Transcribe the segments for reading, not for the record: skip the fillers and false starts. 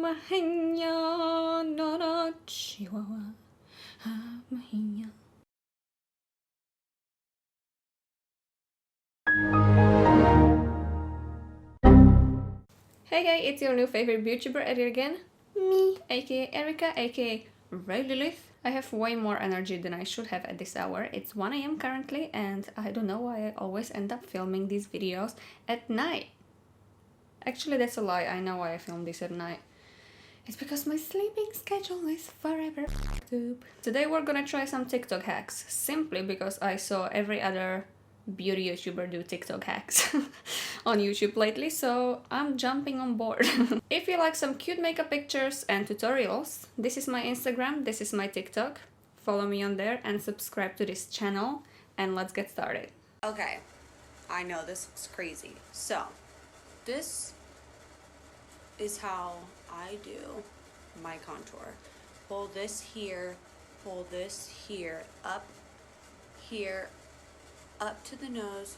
Hey guys, it's your new favorite YouTuber at it again. Me, aka Erica, aka Ray Lilith. I have way more energy than I should have at this hour. It's 1 AM currently and I don't know why I always end up filming these videos at night. Actually, that's a lie. I know why I film this at night. It's because my sleeping schedule is forever up. Today we're gonna try some TikTok hacks, simply because I saw every other beauty YouTuber do TikTok hacks on YouTube lately, so I'm jumping on board. If you like some cute makeup pictures and tutorials, this is my Instagram, this is my TikTok. Follow me on there and subscribe to this channel, and let's get started. Okay, I know this looks crazy. So, this is how I do my contour. Pull this here, pull this here, up here, up to the nose,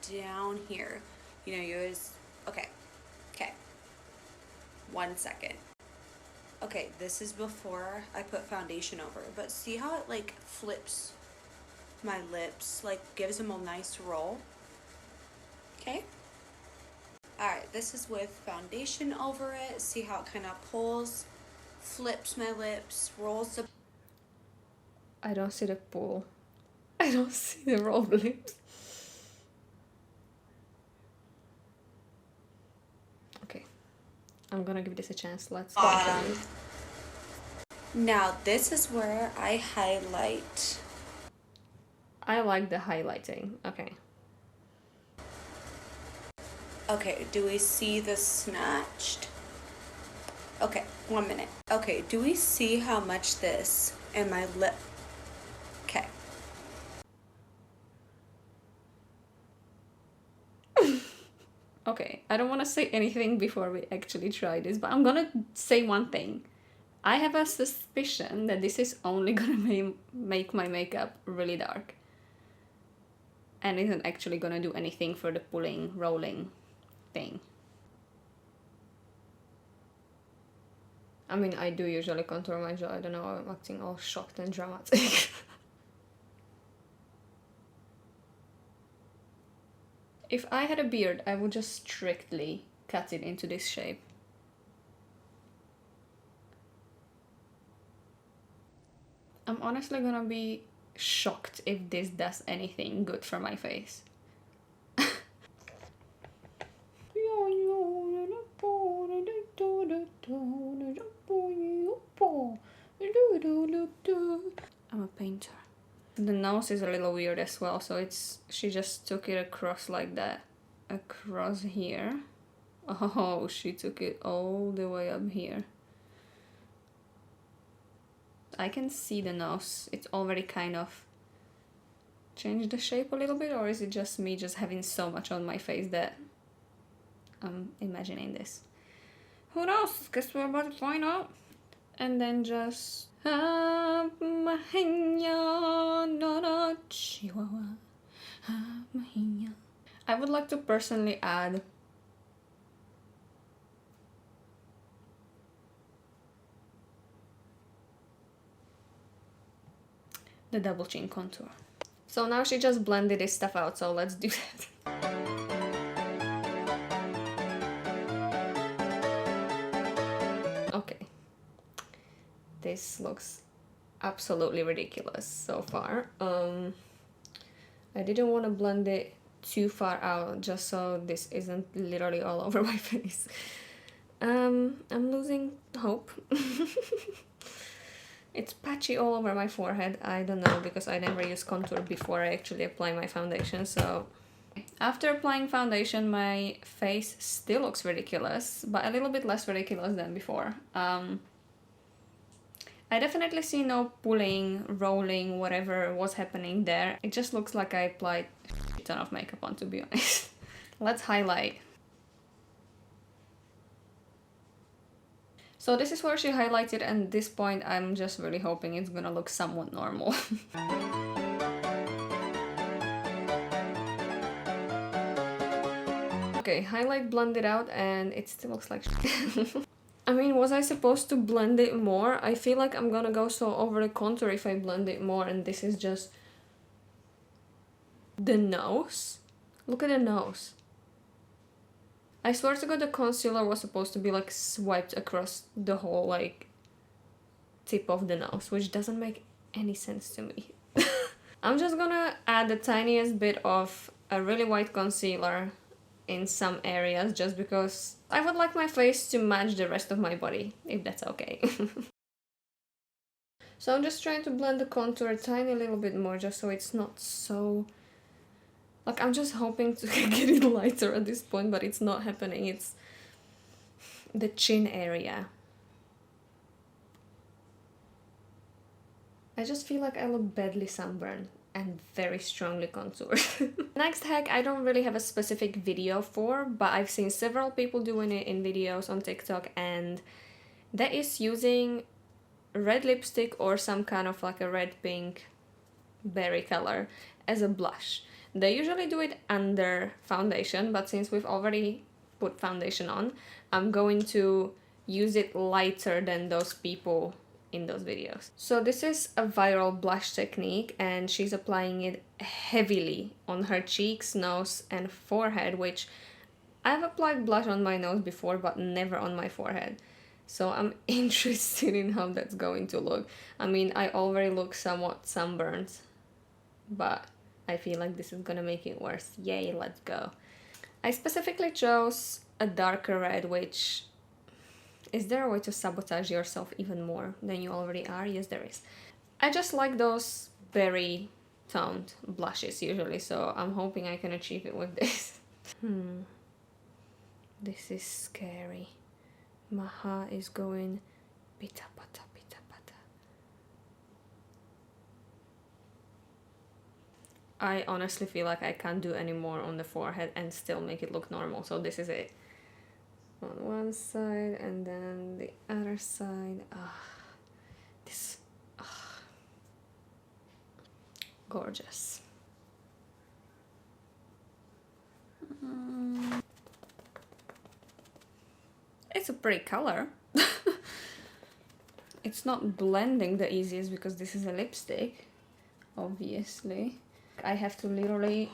down here. You know, you always, okay, 1 second. Okay, this is before I put foundation over, but see how it like flips my lips, like gives them a nice roll. Okay. Alright, this is with foundation over it. See how it kind of pulls, flips my lips, rolls the... I don't see the pull. I don't see the rolled lips. Okay, I'm gonna give this a chance. Let's go. Now this is where I highlight. I like the highlighting. Okay. Okay, do we see the snatched? Okay, 1 minute. Okay, do we see how much this and my lip? Okay. Okay, I don't want to say anything before we actually try this, but I'm gonna say one thing. I have a suspicion that this is only gonna make my makeup really dark. And isn't actually gonna do anything for the pulling, rolling thing. I mean, I do usually contour my jaw. I don't know, I'm acting all shocked and dramatic. If I had a beard, I would just strictly cut it into this shape. I'm honestly gonna be shocked if this does anything good for my face. I'm a painter. The nose is a little weird as well, so she just took it across like that. Across here. Oh, she took it all the way up here. I can see the nose. It's already kind of changed the shape a little bit, or is it just me just having so much on my face that I'm imagining this? Who knows? Guess we're about to find out. And then just... I would like to personally add the double chin contour. So now she just blended this stuff out, so let's do that. Okay. This looks absolutely ridiculous so far. I didn't want to blend it too far out just so this isn't literally all over my face. I'm losing hope. It's patchy all over my forehead. I don't know, because I never use contour before I actually apply my foundation, so... After applying foundation, my face still looks ridiculous, but a little bit less ridiculous than before. I definitely see no pulling, rolling, whatever was happening there. It just looks like I applied a ton of makeup on, to be honest. Let's highlight. So this is where she highlighted, and at this point I'm just really hoping it's gonna look somewhat normal. Okay, highlight blended out and it still looks like shit. I mean, was I supposed to blend it more? I feel like I'm gonna go so over the contour if I blend it more, and this is just the nose. Look at the nose. I swear to God the concealer was supposed to be like swiped across the whole like tip of the nose, which doesn't make any sense to me. I'm just gonna add the tiniest bit of a really white concealer in some areas just because I would like my face to match the rest of my body, if that's okay. So I'm just trying to blend the contour a tiny little bit more just so it's not so... Like, I'm just hoping to get it lighter at this point, but it's not happening. It's the chin area. I just feel like I look badly sunburned and very strongly contoured. Next hack I don't really have a specific video for, but I've seen several people doing it in videos on TikTok, and that is using red lipstick or some kind of like a red pink berry color as a blush. They usually do it under foundation, but since we've already put foundation on, I'm going to use it lighter than those people in those videos. So this is a viral blush technique, and she's applying it heavily on her cheeks, nose and forehead, which I've applied blush on my nose before but never on my forehead. So I'm interested in how that's going to look. I mean, I already look somewhat sunburned, but I feel like this is gonna make it worse. Yay, let's go. I specifically chose a darker red, which... Is there a way to sabotage yourself even more than you already are? Yes, there is. I just like those berry toned blushes usually, so I'm hoping I can achieve it with this. This is scary. My heart is going pita pata pita pata. I honestly feel like I can't do any more on the forehead and still make it look normal, so this is it. On one side and then the other side. This gorgeous. It's a pretty color. It's not blending the easiest because this is a lipstick, obviously. I have to literally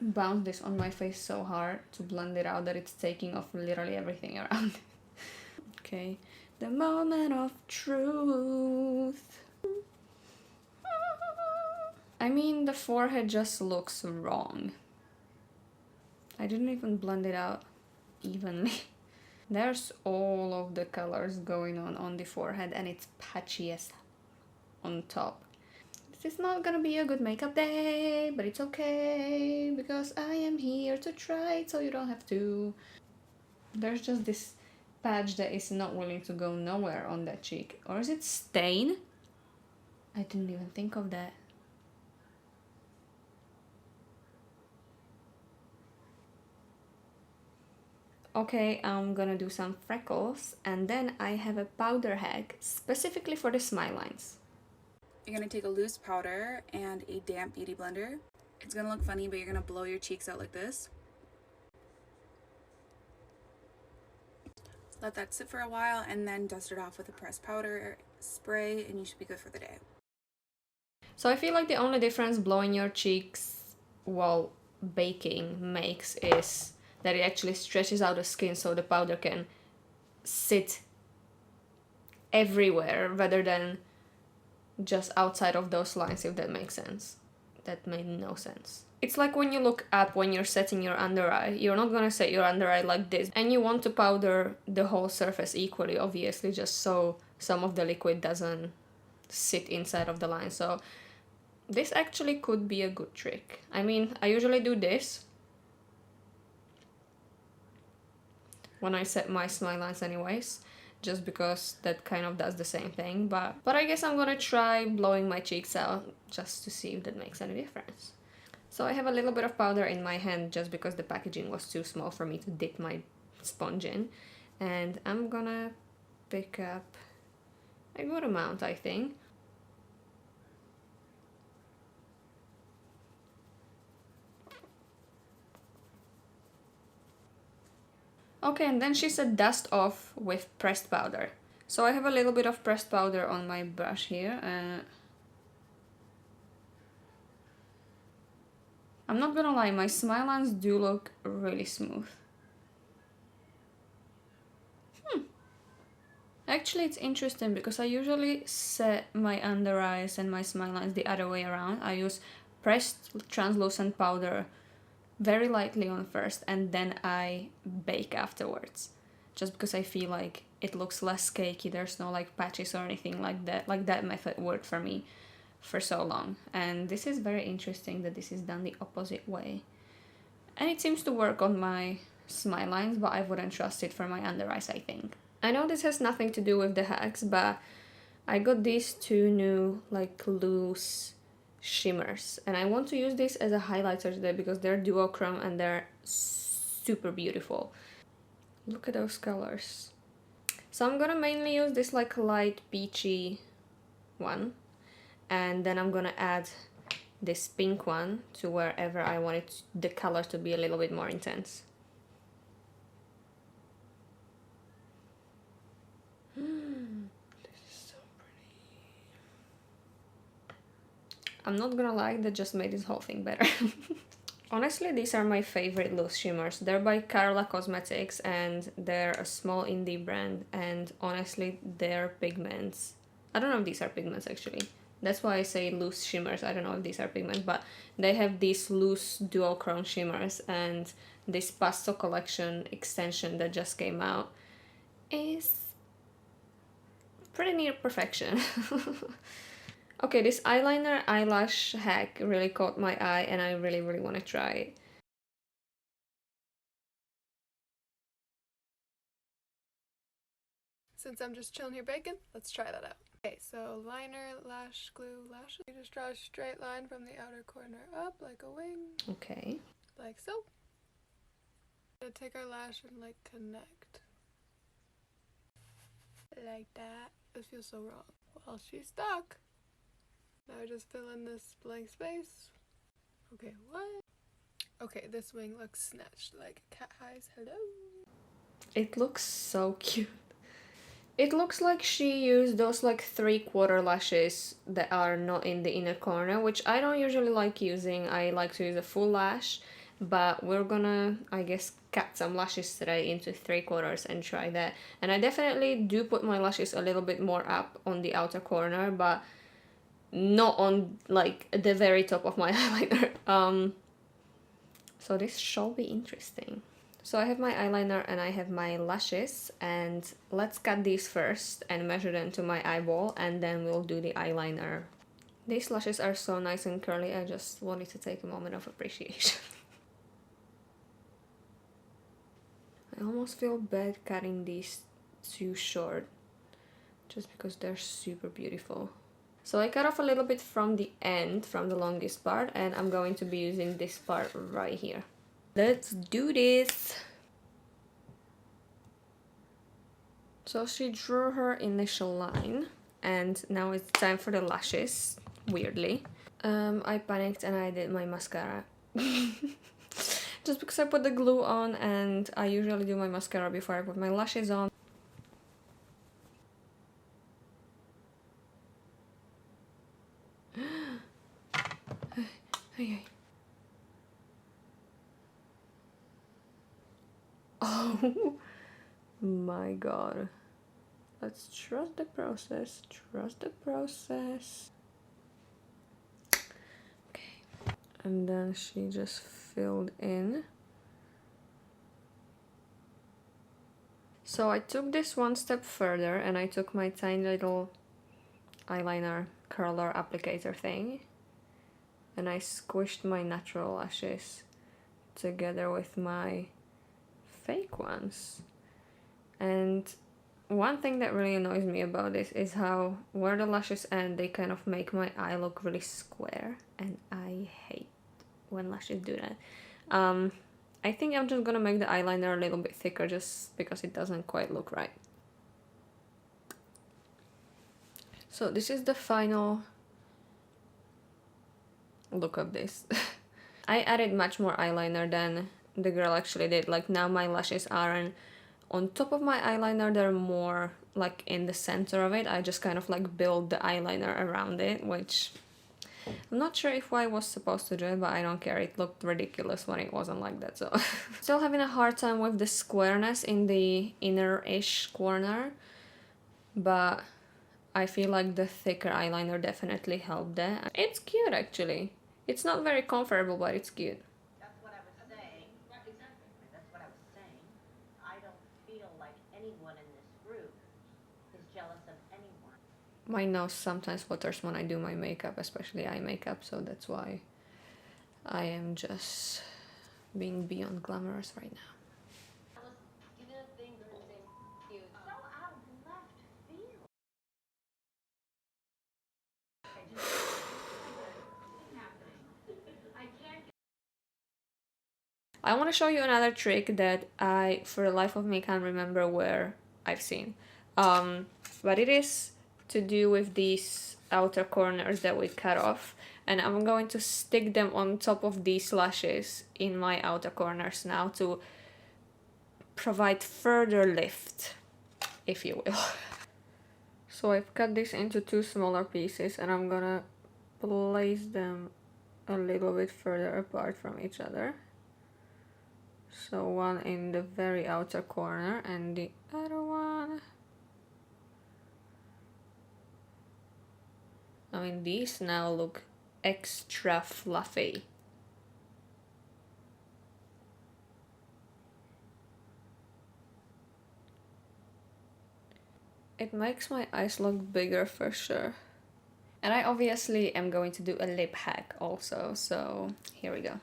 bounce this on my face so hard to blend it out that it's taking off literally everything around. Okay, the moment of truth. I mean, the forehead just looks wrong. I didn't even blend it out evenly. There's all of the colors going on the forehead, and it's patchiest on top. This is not gonna be a good makeup day, but it's okay because I am here to try it so you don't have to. There's just this patch that is not willing to go nowhere on that cheek. Or is it stain? I didn't even think of that. Okay, I'm gonna do some freckles, and then I have a powder hack specifically for the smile lines. You're going to take a loose powder and a damp beauty blender. It's going to look funny, but you're going to blow your cheeks out like this. Let that sit for a while and then dust it off with a pressed powder spray, and you should be good for the day. So I feel like the only difference blowing your cheeks while baking makes is that it actually stretches out the skin so the powder can sit everywhere rather than just outside of those lines, if that makes sense. That made no sense. It's like when you look up when you're setting your under eye. You're not gonna set your under eye like this, and you want to powder the whole surface equally, obviously, just so some of the liquid doesn't sit inside of the line. So this actually could be a good trick. I mean, I usually do this when I set my smile lines anyways, just because that kind of does the same thing, but I guess I'm gonna try blowing my cheeks out just to see if that makes any difference. So I have a little bit of powder in my hand just because the packaging was too small for me to dip my sponge in, and I'm gonna pick up a good amount, I think. Okay, and then she said dust off with pressed powder. So I have a little bit of pressed powder on my brush here. I'm not gonna lie, my smile lines do look really smooth. Actually, it's interesting because I usually set my under eyes and my smile lines the other way around. I use pressed translucent powder very lightly on first and then I bake afterwards. Just because I feel like it looks less cakey, there's no like patches or anything like that. Like that method worked for me for so long. And this is very interesting that this is done the opposite way. And it seems to work on my smile lines, but I wouldn't trust it for my under eyes, I think. I know this has nothing to do with the hacks, but I got these two new like loose shimmers and I want to use this as a highlighter today because they're duochrome and they're super beautiful. Look at those colors. So I'm gonna mainly use this like light peachy one and then I'm gonna add this pink one to wherever I want it, the color to be a little bit more intense. I'm not gonna lie, that just made this whole thing better. Honestly, these are my favorite loose shimmers. They're by Carla Cosmetics and they're a small indie brand and honestly, their pigments... I don't know if these are pigments actually. That's why I say loose shimmers. I don't know if these are pigments, but they have these loose duochrome shimmers and this pastel collection extension that just came out is pretty near perfection. Okay, this eyeliner eyelash hack really caught my eye and I really want to try it. Since I'm just chilling here baking, let's try that out. Okay, so liner, lash glue, lashes. You just draw a straight line from the outer corner up like a wing. Okay. Like so. We're gonna take our lash and like connect. Like that. This feels so wrong. Well, she's stuck. Now I just fill in this blank space. Okay, what? Okay, this wing looks snatched like cat eyes. Hello. It looks so cute. It looks like she used those like 3/4 lashes that are not in the inner corner, which I don't usually like using. I like to use a full lash, but we're gonna, I guess, cut some lashes today into 3/4 and try that. And I definitely do put my lashes a little bit more up on the outer corner, but not on like the very top of my eyeliner. So this shall be interesting. So I have my eyeliner and I have my lashes and let's cut these first and measure them to my eyeball and then we'll do the eyeliner. These lashes are so nice and curly, I just wanted to take a moment of appreciation. I almost feel bad cutting these too short just because they're super beautiful. So I cut off a little bit from the end, from the longest part, and I'm going to be using this part right here. Let's do this! So she drew her initial line, and now it's time for the lashes, weirdly. I panicked and I did my mascara. Just because I put the glue on, and I usually do my mascara before I put my lashes on. Okay. Oh my god. Let's trust the process. Trust the process. Okay. And then she just filled in. So I took this one step further and I took my tiny little eyeliner curler applicator thing and I squished my natural lashes together with my fake ones. And one thing that really annoys me about this is how where the lashes end, they kind of make my eye look really square, and I hate when lashes do that. I think I'm just gonna make the eyeliner a little bit thicker just because it doesn't quite look right. So this is the final look of this. I added much more eyeliner than the girl actually did. Like now my lashes aren't On top of my eyeliner, they're more like in the center of it. I just kind of like build the eyeliner around it, which I'm not sure if I was supposed to do it, but I don't care. It looked ridiculous when it wasn't like that, so. Still having a hard time with the squareness in the inner-ish corner, but I feel like the thicker eyeliner definitely helped that. It's cute, actually. It's not very comfortable, but it's cute. That's what I was saying. Right, exactly. That's what I was saying. I don't feel like anyone in this group is jealous of anyone. My nose sometimes flutters when I do my makeup, especially eye makeup, so that's why I am just being beyond glamorous right now. You didn't think they were cute. So out of left field. I can't. I want to show you another trick that I, for the life of me, can't remember where I've seen. But it is to do with these outer corners that we cut off. And I'm going to stick them on top of these lashes in my outer corners now to provide further lift, if you will. So I've cut this into 2 smaller pieces and I'm gonna place them a little bit further apart from each other. So one in the very outer corner and the other one. I mean, these now look extra fluffy. It makes my eyes look bigger for sure. And I obviously am going to do a lip hack also, so here we go.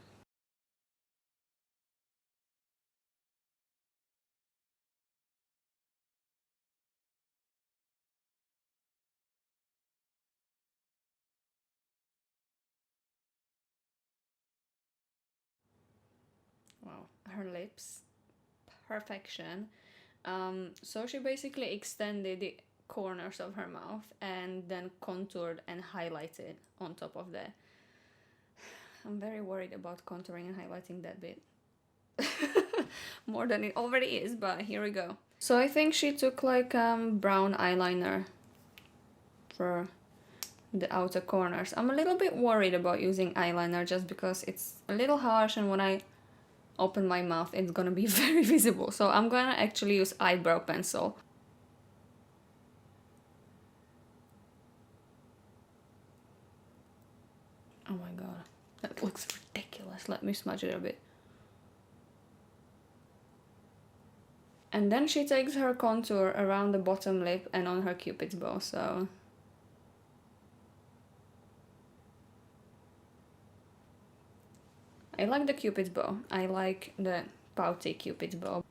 Wow, her lips, perfection. So she basically extended the corners of her mouth and then contoured and highlighted on top of that. I'm very worried about contouring and highlighting that bit. More than it already is, but here we go. So I think she took like brown eyeliner for the outer corners. I'm a little bit worried about using eyeliner just because it's a little harsh, and when I open my mouth it's gonna be very visible. So I'm gonna actually use eyebrow pencil. Oh my god, that looks ridiculous. Let me smudge it a bit. And then she takes her contour around the bottom lip and on her cupid's bow, so... I like the cupid's bow. I like the pouty cupid's bow.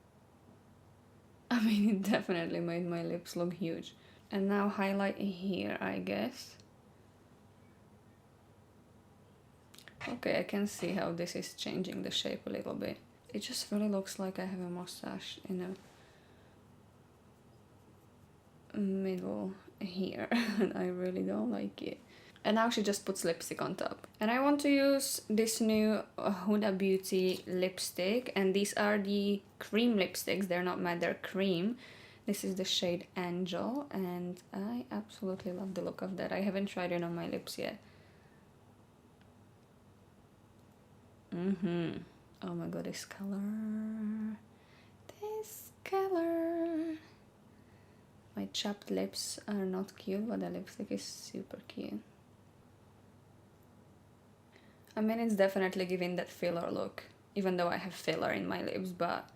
I mean, it definitely made my lips look huge. And now highlight here, I guess. Okay, I can see how this is changing the shape a little bit. It just really looks like I have a mustache in a middle here, and I really don't like it. And now she just puts lipstick on top. And I want to use this new Huda Beauty lipstick, and these are the cream lipsticks. They're not matte, they're cream. This is the shade Angel, and I absolutely love the look of that. I haven't tried it on my lips yet. Oh my god, this color. This color. My chapped lips are not cute, but the lipstick is super cute. I mean, it's definitely giving that filler look, even though I have filler in my lips, but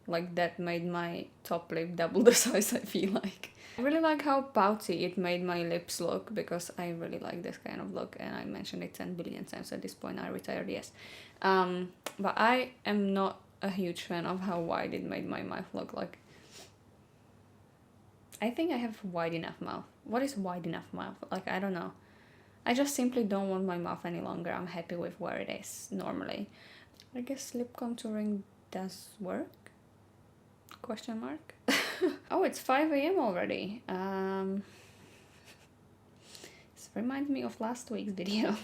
like that made my top lip double the size, I feel like. I really like how pouty it made my lips look, because I really like this kind of look, and I mentioned it 10 billion times at this point. I retired, yes. But I am not a huge fan of how wide it made my mouth look like. I think I have wide enough mouth. What is wide enough mouth? Like, I don't know. I just simply don't want my mouth any longer. I'm happy with where it is normally. I guess lip contouring does work? Question mark? Oh, it's 5 AM already. This reminds me of last week's video.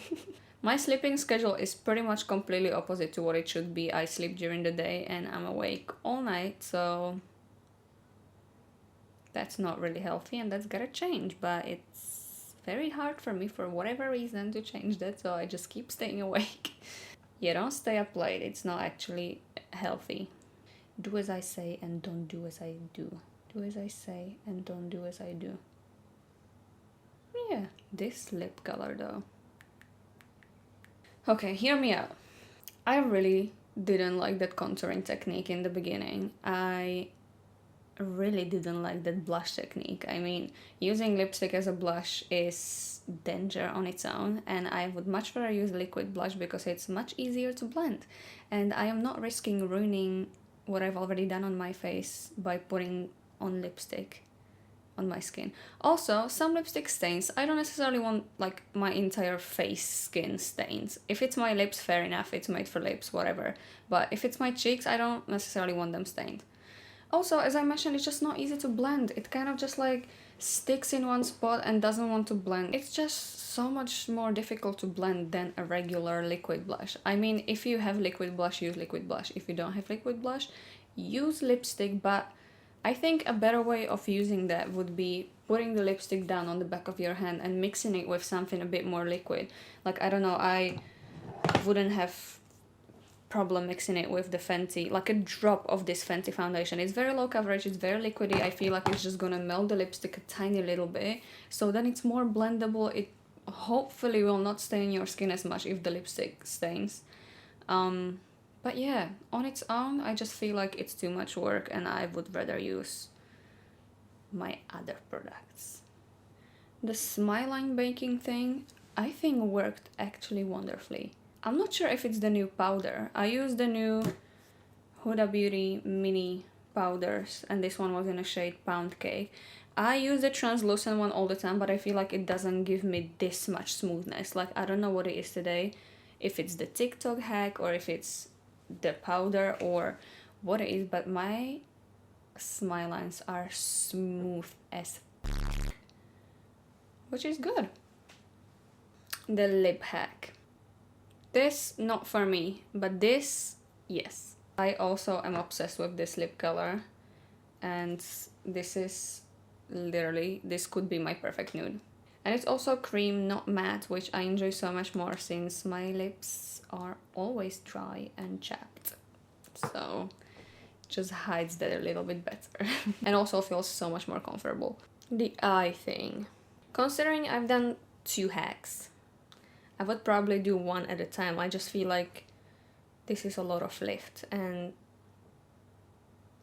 My sleeping schedule is pretty much completely opposite to what it should be. I sleep during the day and I'm awake all night, so That's not really healthy and that's gotta change, but it's very hard for me for whatever reason to change that, so I just keep staying awake. Yeah, don't stay up late, it's not actually healthy. Do as I say and don't do as I do. Do as I say and don't do as I do. Yeah, this lip color though. Okay, hear me out. I really didn't like that contouring technique in the beginning. I really didn't like that blush technique. I mean, using lipstick as a blush is danger on its own, and I would much rather use liquid blush because it's much easier to blend. And I am not risking ruining what I've already done on my face by putting on lipstick on my skin. Also, some lipstick stains, I don't necessarily want like my entire face skin stains. If it's my lips, fair enough, it's made for lips, whatever. But if it's my cheeks, I don't necessarily want them stained. Also, as I mentioned, it's just not easy to blend. It kind of just like sticks in one spot and doesn't want to blend. It's just so much more difficult to blend than a regular liquid blush. I mean, if you have liquid blush, use liquid blush. If you don't have liquid blush, use lipstick, but I think a better way of using that would be putting the lipstick down on the back of your hand and mixing it with something a bit more liquid. Like, I don't know, I wouldn't have problem mixing it with the Fenty, like a drop of this Fenty foundation. It's very low coverage, it's very liquidy. I feel like it's just gonna melt the lipstick a tiny little bit, so then it's more blendable. It hopefully will not stain your skin as much if the lipstick stains. But yeah, on its own, I just feel like it's too much work and I would rather use my other products. The Smile Line baking thing, I think worked actually wonderfully. I'm not sure if it's the new powder. I used the new Huda Beauty mini powders and this one was in a shade Pound Cake. I use the translucent one all the time, but I feel like it doesn't give me this much smoothness. Like, I don't know what it is today. If it's the Tik Tok hack or if it's the powder or what it is, but my smile lines are smooth as which is good. The lip hack. This, not for me, but this, yes. I also am obsessed with this lip color, and this is literally, this could be my perfect nude. And it's also cream, not matte, which I enjoy so much more since my lips are always dry and chapped. So, just hides that a little bit better. And also feels so much more comfortable. The eye thing. Considering I've done 2 hacks, I would probably do one at a time. I just feel like this is a lot of lift, and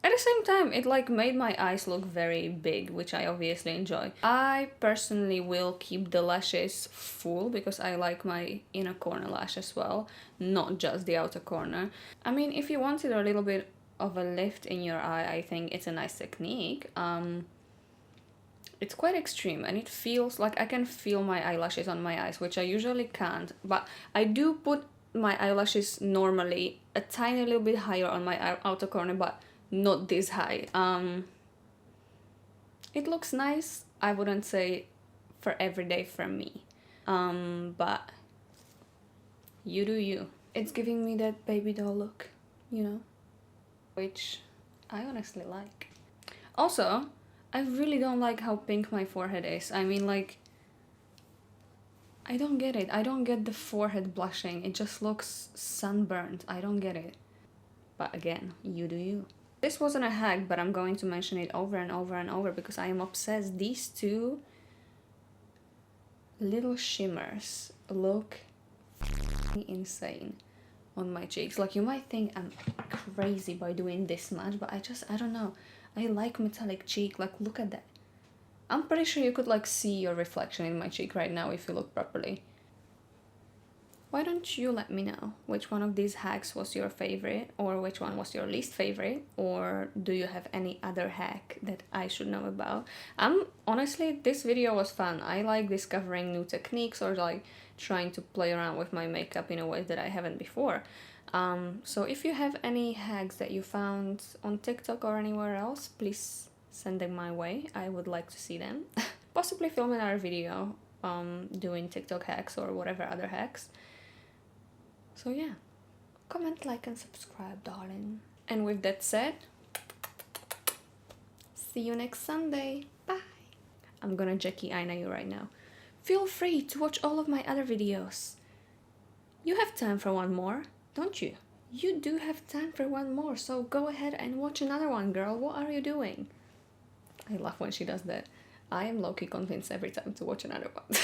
at the same time it like made my eyes look very big, which I obviously enjoy. I personally will keep the lashes full because I like my inner corner lash as well, not just the outer corner. I mean, if you wanted a little bit of a lift in your eye, I think it's a nice technique. It's quite extreme and it feels like I can feel my eyelashes on my eyes, which I usually can't, but I do put my eyelashes normally a tiny little bit higher on my outer corner, but not this high. It looks nice. I wouldn't say for everyday for me, but you do you. It's giving me that baby doll look, you know, which I honestly like. Also, I really don't like how pink my forehead is. I mean, like, I don't get it. I don't get the forehead blushing. It just looks sunburned. I don't get it. But again, you do you. This wasn't a hack, but I'm going to mention it over and over and over because I am obsessed. These 2 little shimmers look insane on my cheeks. Like, you might think I'm crazy by doing this much, but I don't know. I like metallic cheek. Like, look at that. I'm pretty sure you could like see your reflection in my cheek right now if you look properly. Why don't you let me know which one of these hacks was your favorite, or which one was your least favorite, or do you have any other hack that I should know about? Honestly, this video was fun. I like discovering new techniques or like trying to play around with my makeup in a way that I haven't before. So if you have any hacks that you found on TikTok or anywhere else, please send them my way. I would like to see them. Possibly film another video doing TikTok hacks or whatever other hacks. So yeah, comment, like and subscribe, darling. And with that said, See you next Sunday. Bye. I'm gonna Jackie Aina you right now. Feel free to watch all of my other videos. You have time for one more, don't you? You do have time for one more, so go ahead and watch another one, girl. What are you doing? I laugh when she does that. I am low-key convinced every time to watch another one.